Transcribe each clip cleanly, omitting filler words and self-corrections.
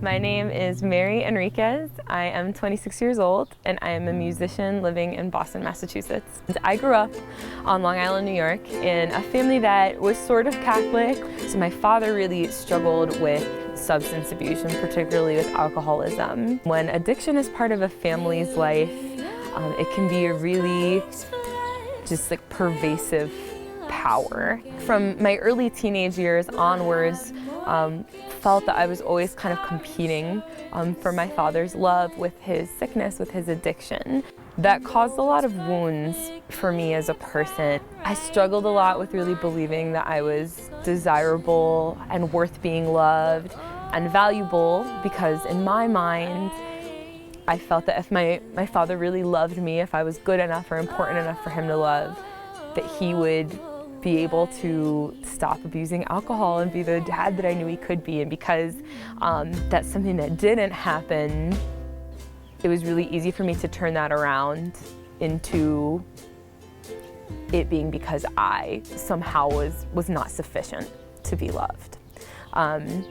My name is Mary Henriquez. I am 26 years old and I am a musician living in Boston, Massachusetts. I grew up on Long Island, New York in a family that was sort of Catholic. So my father really struggled with substance abuse and particularly with alcoholism. When addiction is part of a family's life, it can be a really just like pervasive power. From my early teenage years onwards, felt that I was always kind of competing for my father's love with his sickness, with his addiction. That caused a lot of wounds for me as a person. I struggled a lot with really believing that I was desirable and worth being loved and valuable, because in my mind, I felt that if my father really loved me, if I was good enough or important enough for him to love, that he would be able to stop abusing alcohol and be the dad that I knew he could be. And because that's something that didn't happen, it was really easy for me to turn that around into it being because I somehow was not sufficient to be loved. And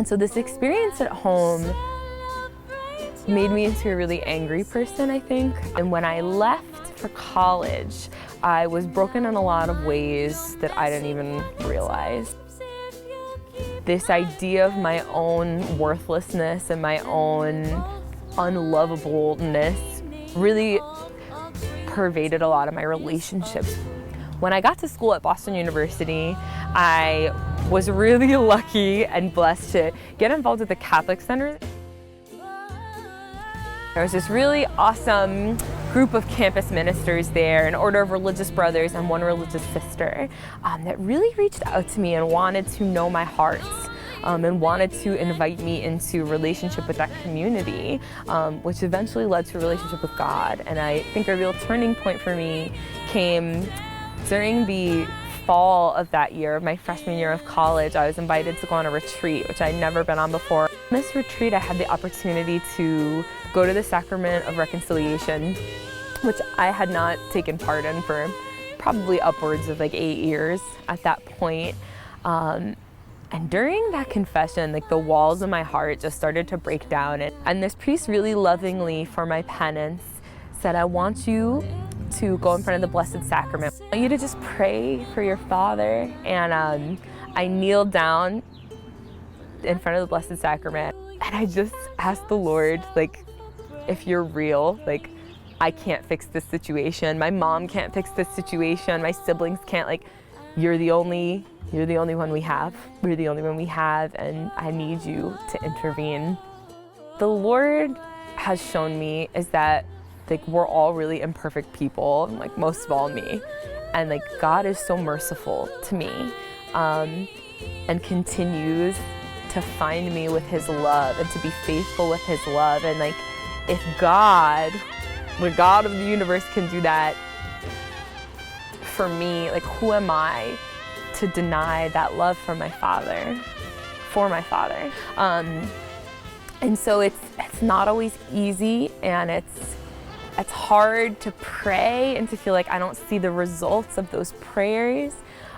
so this experience at home made me into a really angry person, I think. And when I left for college, I was broken in a lot of ways that I didn't even realize. This idea of my own worthlessness and my own unlovableness really pervaded a lot of my relationships. When I got to school at Boston University, I was really lucky and blessed to get involved with the Catholic Center. There was this really awesome group of campus ministers there, an order of religious brothers and one religious sister, that really reached out to me and wanted to know my heart and wanted to invite me into a relationship with that community, which eventually led to a relationship with God. And I think a real turning point for me came during the fall of that year, my freshman year of college. I was invited to go on a retreat, which I'd never been on before. On this retreat, I had the opportunity to go to the Sacrament of Reconciliation, which I had not taken part in for probably upwards of like 8 years at that point. And during that confession, like the walls of my heart just started to break down. And this priest really lovingly, for my penance, said, I want you to go in front of the Blessed Sacrament. I want you to just pray for your father. And I kneeled down in front of the Blessed Sacrament and I just asked the Lord, like, if you're real, like, I can't fix this situation. My mom can't fix this situation. My siblings can't, like, you're the only one we have. We're the only one we have, and I need you to intervene. The Lord has shown me is that, like, we're all really imperfect people, like most of all me. And like God is so merciful to me and continues to find me with his love and to be faithful with his love. And like, if God, the God of the universe, can do that for me, like who am I to deny that love from my father, for my father? And so it's not always easy, and it's hard to pray and to feel like I don't see the results of those prayers.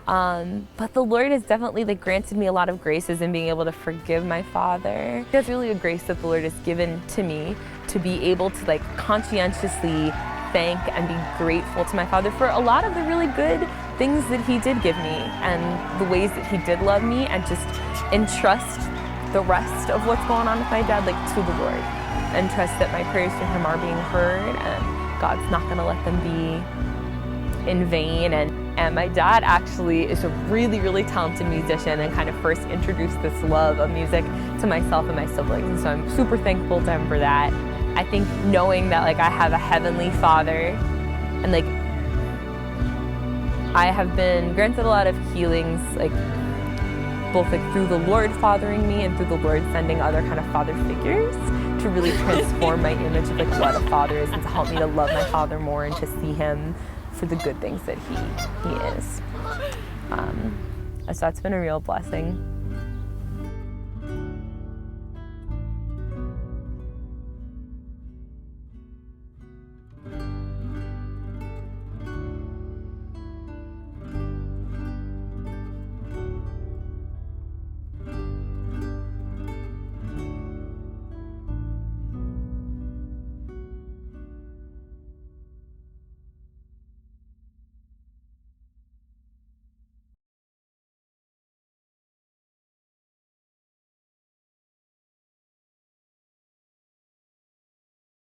But the Lord has definitely like granted me a lot of graces in being able to forgive my father. That's really a grace that the Lord has given to me, to be able to like conscientiously thank and be grateful to my father for a lot of the really good things that he did give me and the ways that he did love me, and just entrust the rest of what's going on with my dad like to the Lord, and trust that my prayers to him are being heard and God's not going to let them be in vain. And my dad actually is a really, really talented musician and kind of first introduced this love of music to myself and my siblings. And so I'm super thankful to him for that. I think knowing that like I have a heavenly father, and like I have been granted a lot of healings, like both like through the Lord fathering me and through the Lord sending other kind of father figures to really transform my image of like what a father is, and to help me to love my father more and to see him for the good things that he is. So that's been a real blessing.